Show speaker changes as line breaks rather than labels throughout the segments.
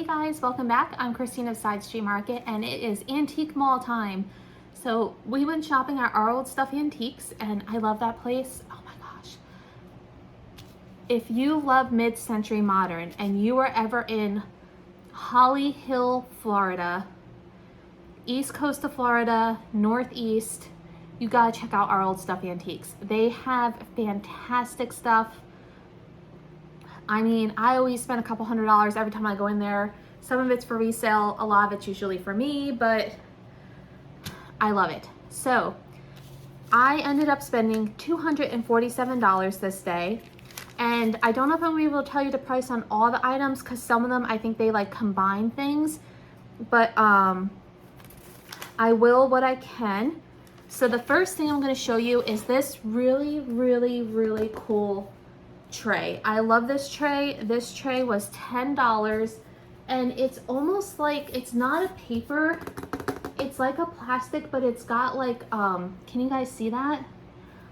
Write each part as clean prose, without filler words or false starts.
Hey guys, welcome back. I'm Christine of Side Street Market and it is antique mall time. So we went shopping at Our Old Stuff Antiques and I love that place. Oh my gosh. If you love mid-century modern and you are ever in Holly Hill, Florida, east coast of Florida, northeast, you gotta check out Our Old Stuff Antiques. They have fantastic stuff. I mean, I always spend a couple $100s every time I go in there. Some of it's for resale, a lot of it's usually for me, but I love it. So I ended up spending $247 this day. And I don't know if I'm gonna be able to tell you the price on all the items because some of them, I think they like combine things, but I will what I can. So the first thing I'm gonna show you is this really cool tray. I love this tray. This tray was $10 and it's almost like, it's not a paper, it's like a plastic, but it's got like, can you guys see that?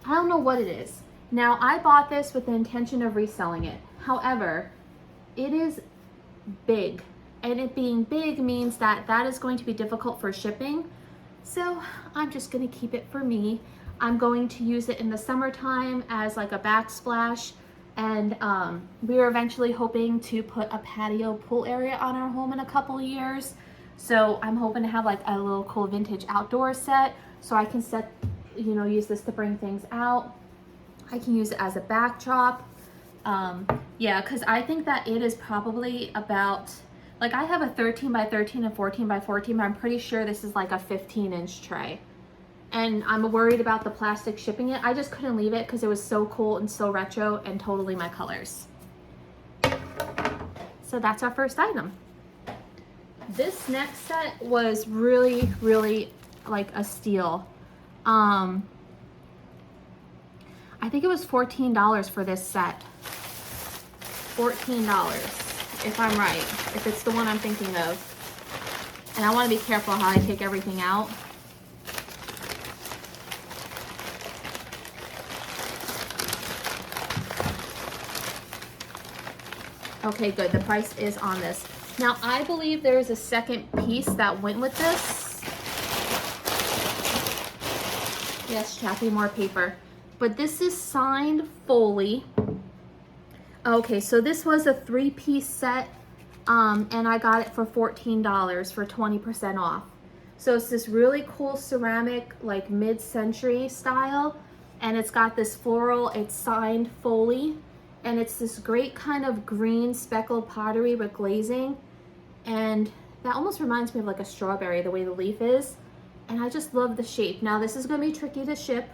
I don't know what it is. Now I bought this with the intention of reselling it. However, it is big, and it being big means that that is going to be difficult for shipping. So I'm just gonna keep it for me. I'm going to use it in the summertime as like a backsplash. And we were eventually hoping to put a patio pool area on our home in a couple of years. So I'm hoping to have like a little cool vintage outdoor set so I can set, you know, use this to bring things out. I can use it as a backdrop. Yeah, because I think that it is probably about, like I have a 13 by 13 and 14 by 14, but I'm pretty sure this is like a 15-inch tray. And I'm worried about the plastic shipping it. I just couldn't leave it because it was so cool and so retro and totally my colors. So that's our first item. This next set was really like a steal. I think it was $14 for this set. $14, if I'm right, if it's the one I'm thinking of. And I want to be careful how I take everything out. Okay, good. The price is on this. Now, I believe there is a second piece that went with this. Yes, Chappie, more paper. But this is signed fully. Okay, so this was a 3-piece set, and I got it for $14 for 20% off. So it's this really cool ceramic, like mid-century style, and it's got this floral, it's signed fully. And it's this great kind of green speckled pottery with glazing. And that almost reminds me of like a strawberry, the way the leaf is. And I just love the shape. Now this is gonna be tricky to ship,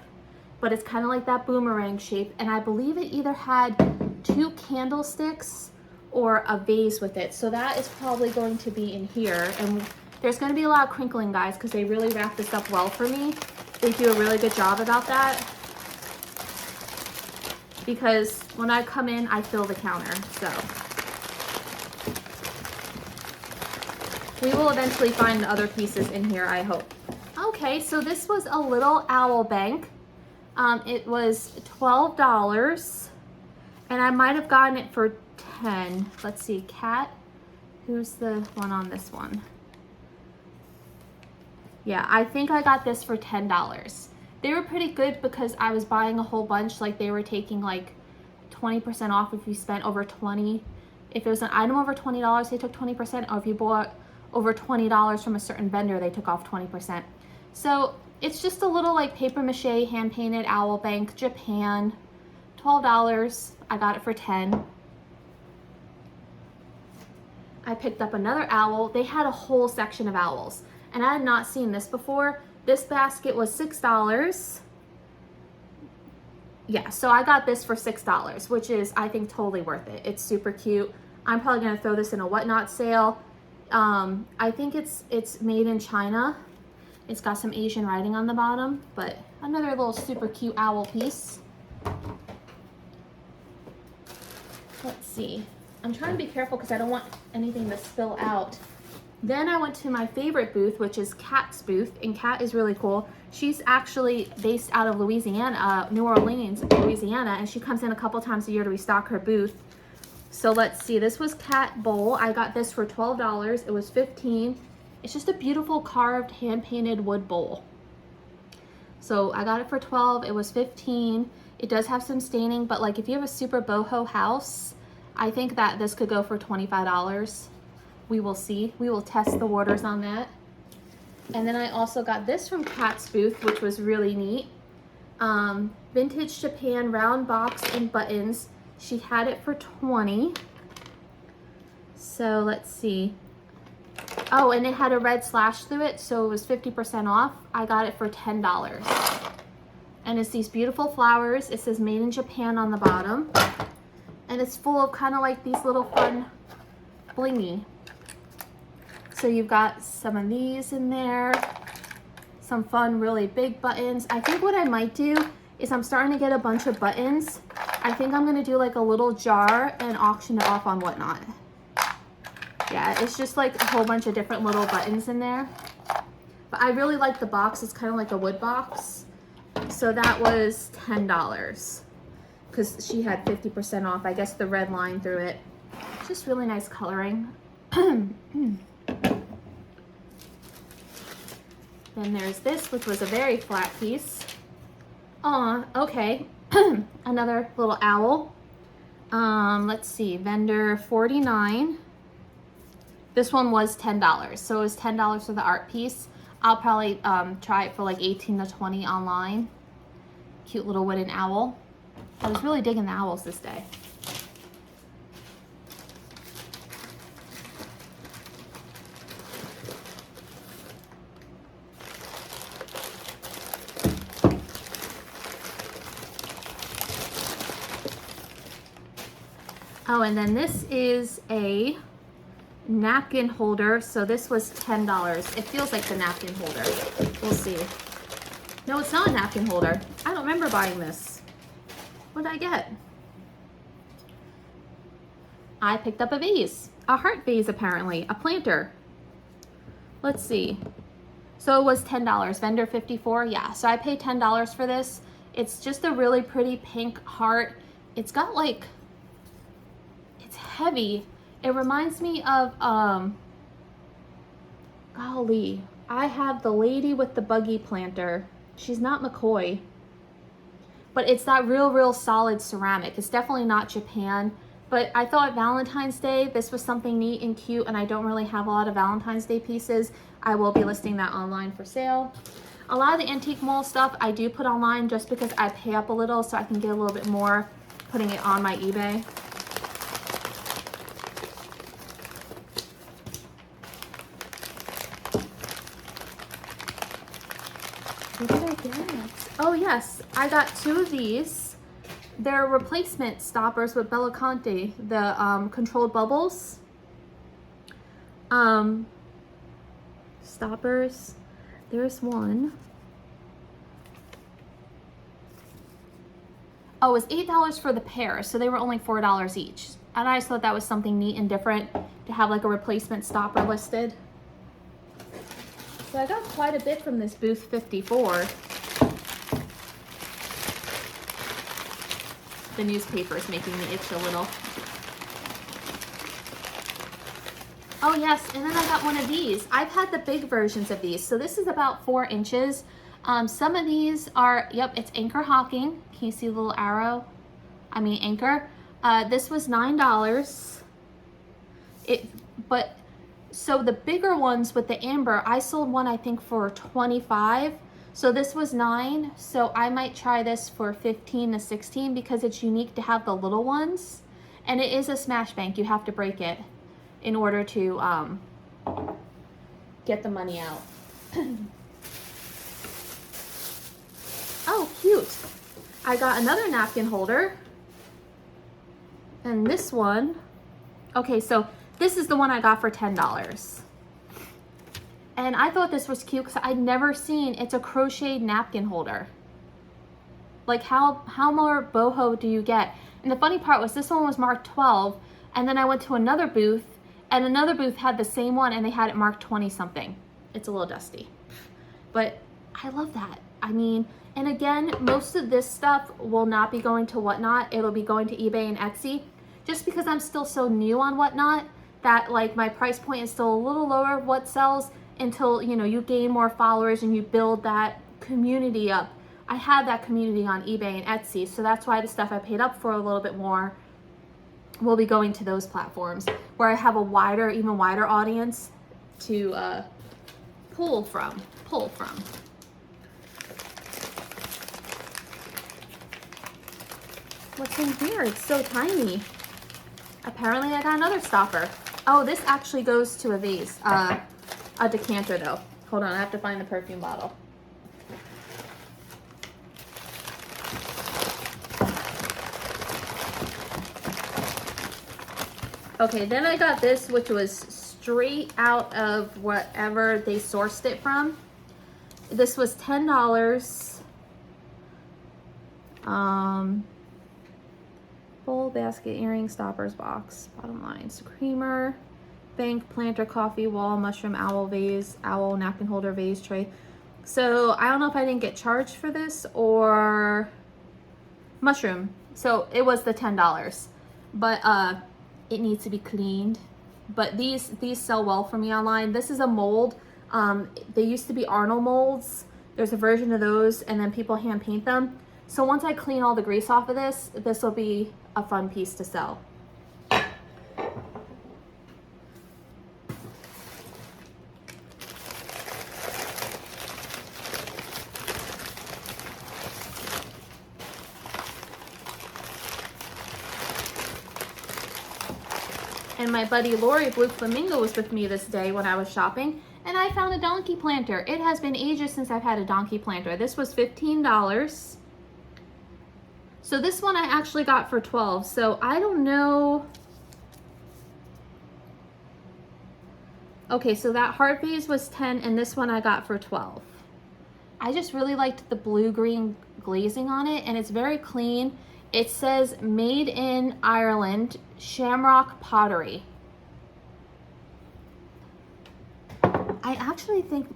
but it's kind of like that boomerang shape. And I believe it either had 2 candlesticks or a vase with it. So that is probably going to be in here. And there's gonna be a lot of crinkling, guys, because they really wrap this up well for me. They do a really good job about that. Because when I come in, I fill the counter, so. We will eventually find the other pieces in here, I hope. Okay, so this was a little owl bank. It was $12, and I might have gotten it for 10. Let's see, Cat, who's the one on this one? Yeah, I think I got this for $10. They were pretty good because I was buying a whole bunch. Like they were taking like 20% off if you spent over 20. If it was an item over $20, they took 20%, or if you bought over $20 from a certain vendor, they took off 20%. So it's just a little like paper mache, hand painted owl bank, Japan, $12. I got it for 10. I picked up another owl. They had a whole section of owls, and I had not seen this before. This basket was $6. Yeah, so I got this for $6, which is, I think, totally worth it. It's super cute. I'm probably gonna throw this in a whatnot sale. I think it's made in China. It's got some Asian writing on the bottom, but another little super cute owl piece. Let's see. I'm trying to be careful because I don't want anything to spill out. Then I went to my favorite booth, which is Kat's booth, and Kat is really cool. She's actually based out of Louisiana, New Orleans, Louisiana, and she comes in a couple times a year to restock her booth. So let's see, this was cat bowl. I got this for $12. It was $15. It's just a beautiful carved hand-painted wood bowl. So I got it for $12. It was $15. It does have some staining, but like if you have a super boho house, I think that this could go for $25. We will see. We will test the waters on that. And then I also got this from Kat's booth, which was really neat. Vintage Japan round box and buttons. She had it for $20. So let's see. Oh, and it had a red slash through it, so it was 50% off. I got it for $10. And it's these beautiful flowers. It says made in Japan on the bottom. And it's full of kind of like these little fun blingy. So you've got some of these in there. Some fun, really big buttons. I think what I might do is I'm starting to get a bunch of buttons. I think I'm gonna do like a little jar and auction it off on Whatnot. Yeah, it's just like a whole bunch of different little buttons in there. But I really like the box. It's kind of like a wood box. So that was $10 because she had 50% off. I guess the red line through it. Just really nice coloring. Then there's this, which was a very flat piece. Aw, okay. Another little owl. Let's see, vendor 49. This one was $10, so it was $10 for the art piece. I'll probably try it for like 18 to 20 online. Cute little wooden owl. I was really digging the owls this day. Oh, and then this is a napkin holder. So this was $10. It feels like the napkin holder. We'll see. No, it's not a napkin holder. I don't remember buying this. What did I get? I picked up a vase. A heart vase, apparently. A planter. Let's see. So it was $10. Vendor 54. Yeah, so I paid $10 for this. It's just a really pretty pink heart. It's got like... It's heavy. It reminds me of, golly, I have the lady with the buggy planter. She's not McCoy, but it's that real solid ceramic. It's definitely not Japan, but I thought Valentine's Day, this was something neat and cute, and I don't really have a lot of Valentine's Day pieces. I will be listing that online for sale. A lot of the antique mall stuff I do put online just because I pay up a little so I can get a little bit more putting it on my eBay. What did I get? Oh yes, I got two of these. They're replacement stoppers with Bellicante, the controlled bubbles. Stoppers. There's one. Oh, it was $8 for the pair, so they were only $4 each. And I just thought that was something neat and different to have like a replacement stopper listed. So I got quite a bit from this booth 54. The newspaper is making me itch a little. Oh yes, and then I got one of these. I've had the big versions of these. So this is about 4 inches. Some of these are, yep, it's anchor hocking. Can you see the little arrow? I mean anchor. This was $9. So the bigger ones with the amber, I sold one I think for $25. So this was $9. So I might try this for $15 to $16 because it's unique to have the little ones. And it is a smash bank. You have to break it in order to get the money out. Oh, cute. I got another napkin holder. And this one, okay, so this is the one I got for $10. And I thought this was cute because I'd never seen, it's a crocheted napkin holder. Like how more boho do you get? And the funny part was this one was marked 12. And then I went to another booth and another booth had the same one and they had it marked 20 something. It's a little dusty, but I love that. I mean, and again, most of this stuff will not be going to Whatnot. It'll be going to eBay and Etsy. just because I'm still so new on Whatnot, that like my price point is still a little lower of what sells until, you know, you gain more followers and you build that community up. I have that community on eBay and Etsy, so that's why the stuff I paid up for a little bit more will be going to those platforms where I have a wider, even wider audience to pull from. What's in here? It's so tiny. Apparently I got another stopper. Oh, this actually goes to a vase, a decanter though. Hold on, I have to find the perfume bottle. Okay, then I got this, which was straight out of wherever they sourced it from. This was $10. Bowl, basket, earring, stoppers, box, bottom lines, creamer, bank, planter, coffee, wall, mushroom, owl, vase, owl, napkin holder, vase, tray. So I don't know if I didn't get charged for this or mushroom. So it was the $10, but it needs to be cleaned. But these sell well for me online. This is a mold. They used to be Arnold molds. There's a version of those, and then people hand paint them. So once I clean all the grease off of this, this will be a fun piece to sell. And my buddy Lori Blue Flamingo was with me this day when I was shopping, and I found a donkey planter. It has been ages since I've had a donkey planter. This was $15. So this one I actually got for $12. So I don't know. Okay, so that heart vase was $10 and this one I got for $12. I just really liked the blue-green glazing on it, and it's very clean. It says made in Ireland, shamrock pottery. I actually think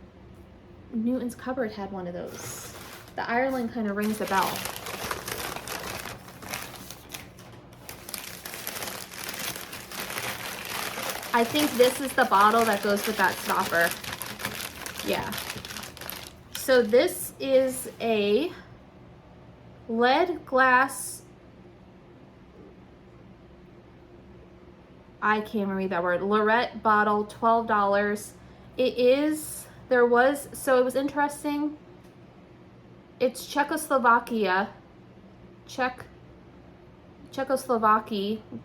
Newton's Cupboard had one of those. The Ireland kind of rings a bell. I think this is the bottle that goes with that stopper. Yeah. So this is a lead glass, I can't even read that word, Lorette bottle, $12. It is, there was, so it was interesting. It's Czechoslovakia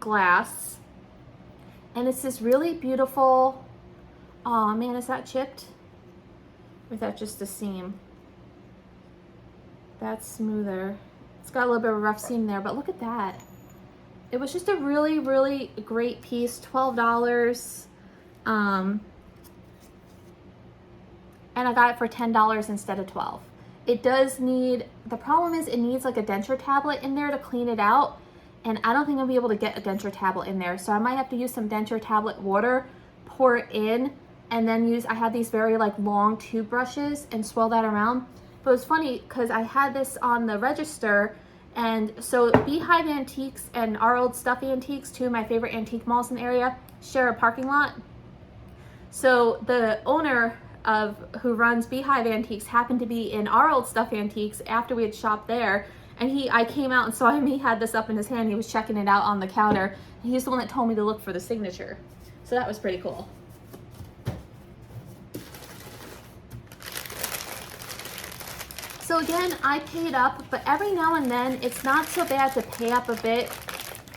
glass. And it's this really beautiful, oh man, is that chipped? Or is that just a seam? That's smoother. It's got a little bit of a rough seam there, but look at that. It was just a really, really great piece, $12. And I got it for $10 instead of $12. It does need, the problem is it needs like a denture tablet in there to clean it out. And I don't think I'll be able to get a denture tablet in there. So I might have to use some denture tablet water, pour it in, and then use, I have these very like long tube brushes and swirl that around. But it was funny because I had this on the register, and so Beehive Antiques and Our Old Stuff Antiques, two of my favorite antique malls in the area, share a parking lot. So the owner of who runs Beehive Antiques happened to be in Our Old Stuff Antiques after we had shopped there. And I came out and saw him, he had this up in his hand, he was checking it out on the counter. And he's the one that told me to look for the signature. So that was pretty cool. So again, I paid up, but every now and then it's not so bad to pay up a bit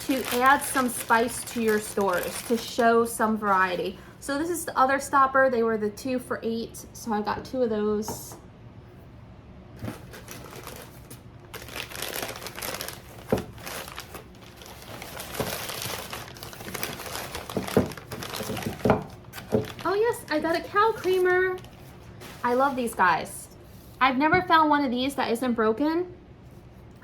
to add some spice to your stores, to show some variety. So this is the other stopper, they were the 2 for $8, so I got 2 of those. Oh yes, I got a cow creamer. I love these guys. I've never found one of these that isn't broken.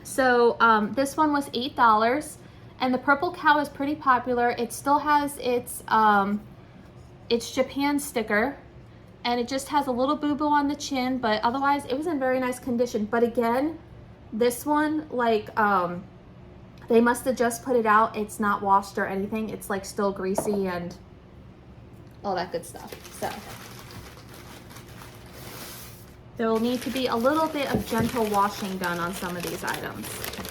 So this one was $8, and the purple cow is pretty popular. It still has its Japan sticker, and it just has a little boo-boo on the chin, but otherwise it was in very nice condition. But again, this one, like They must have just put it out. It's not washed or anything. It's like still greasy and all that good stuff. So there will need to be a little bit of gentle washing done on some of these items,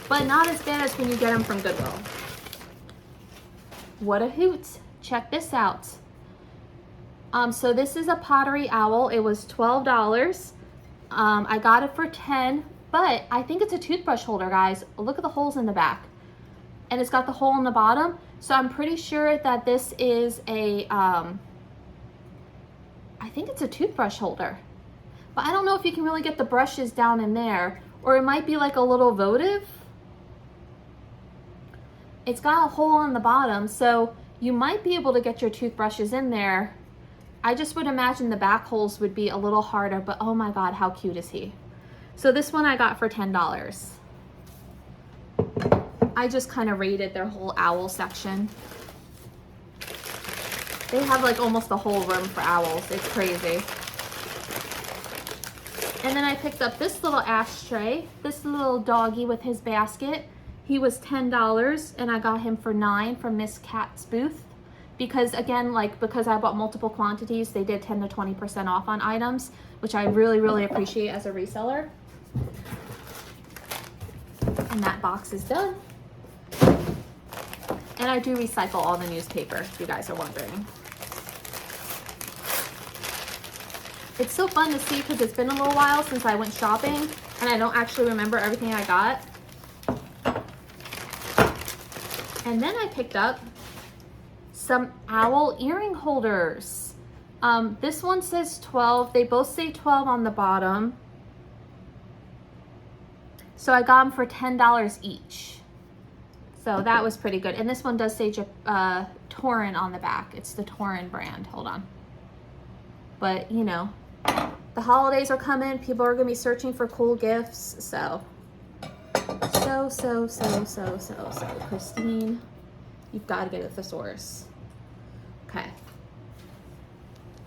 but not as bad as when you get them from Goodwill. What a hoot. Check this out. So this is a pottery owl. It was $12. I got it for $10, but I think it's a toothbrush holder, guys. Look at the holes in the back. And it's got the hole in the bottom. So I'm pretty sure that this is a, I think it's a toothbrush holder. But I don't know if you can really get the brushes down in there, or it might be like a little votive. It's got a hole in the bottom, so you might be able to get your toothbrushes in there. I just would imagine the back holes would be a little harder, but oh my God, how cute is he? So this one I got for $10. I just kind of raided their whole owl section. They have like almost the whole room for owls. It's crazy. And then I picked up this little ashtray, this little doggy with his basket. He was $10 and I got him for $9 from Miss Cat's booth. Because again, because I bought multiple quantities, they did 10 to 20% off on items, which I really, really appreciate as a reseller. And that box is done. And I do recycle all the newspaper, if you guys are wondering. It's so fun to see because it's been a little while since I went shopping and I don't actually remember everything I got. And then I picked up some owl earring holders. This one says 12. They both say 12 on the bottom. So I got them for $10 each. So that was pretty good. And this one does say Torin on the back. It's the Torin brand. Hold on. But, you know, the holidays are coming. People are going to be searching for cool gifts. So, Christine, you've got to get a thesaurus. Okay.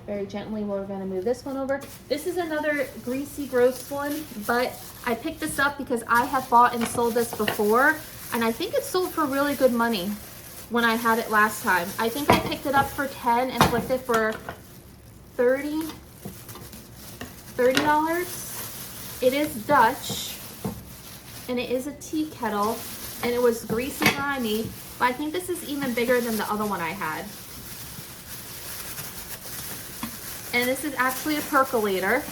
Very gently, we're going to move this one over. This is another greasy, gross one, but I picked this up because I have bought and sold this before, and I think it sold for really good money when I had it last time. I think I picked it up for $10 and flipped it for $30. It is Dutch, and it is a tea kettle, and it was greasy, grimy, but I think this is even bigger than the other one I had. And this is actually a percolator.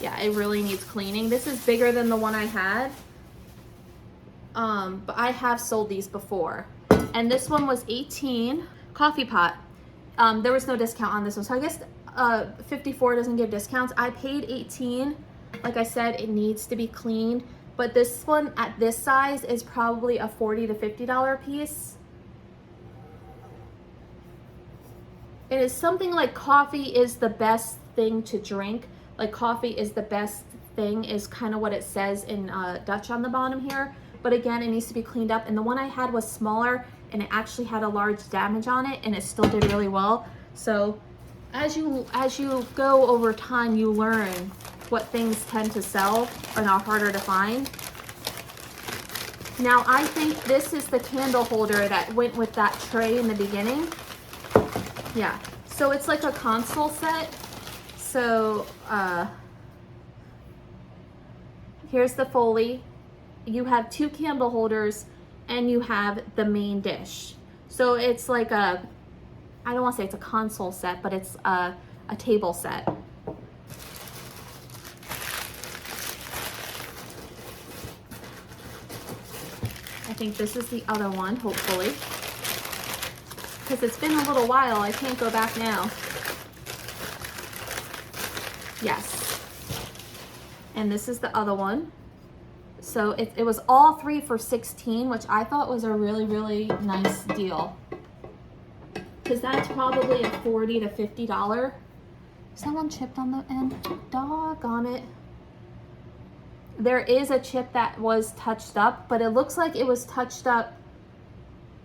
Yeah, it really needs cleaning. This is bigger than the one I had. But I have sold these before. And this one was $18. Coffee pot. There was no discount on this one. So I guess 54 doesn't give discounts. I paid $18. Like I said, it needs to be cleaned. But this one at this size is probably a $40 to $50 piece. It is something like coffee is the best thing to drink. Like coffee is the best thing is kind of what it says in Dutch on the bottom here. But again, it needs to be cleaned up. And the one I had was smaller and it actually had a large damage on it and it still did really well. So as you go over time, you learn what things tend to sell and are harder to find. Now I think this is the candle holder that went with that tray in the beginning. Yeah, so it's like a console set. So here's the Foley. You have 2 candle holders and you have the main dish. So it's like a, I don't want to say it's a console set, but it's a table set. I think this is the other one, hopefully. Because it's been a little while, I can't go back now. Yes. And this is the other one. So it was all 3 for $16, which I thought was a really, really nice deal. Because that's probably a $40 to $50. Is that one chipped on the end? Doggone it. There is a chip that was touched up, but it looks like it was touched up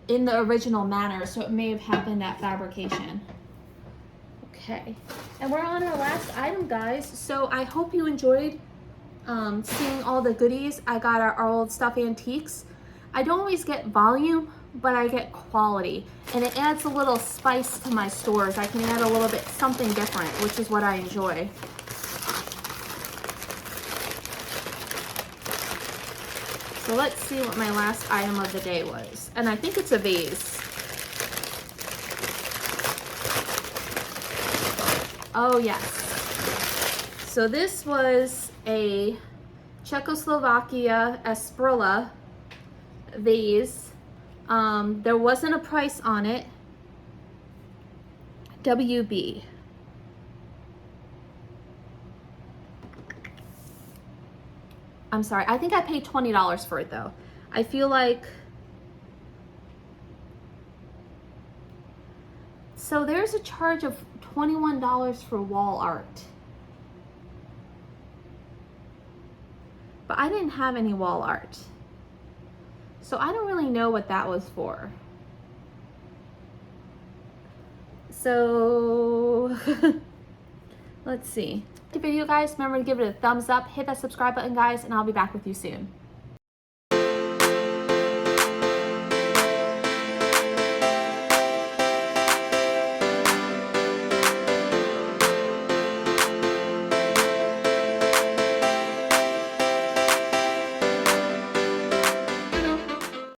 in the original manner, so it may have happened at fabrication. Okay, and we're on our last item, guys. So I hope you enjoyed seeing all the goodies. I got our old stuff antiques. I don't always get volume, but I get quality, and it adds a little spice to my stores. I can add a little bit something different, which is what I enjoy. So let's see what my last item of the day was. And I think it's a vase. Oh yes. So this was a Czechoslovakia Esprilla vase. There wasn't a price on it. WB. I'm sorry, I think I paid $20 for it though. I feel like, so there's a charge of $21 for wall art. But I didn't have any wall art. So I don't really know what that was for. So let's see. The video, guys, remember to give it a thumbs up, hit that subscribe button, guys, and I'll be back with you soon.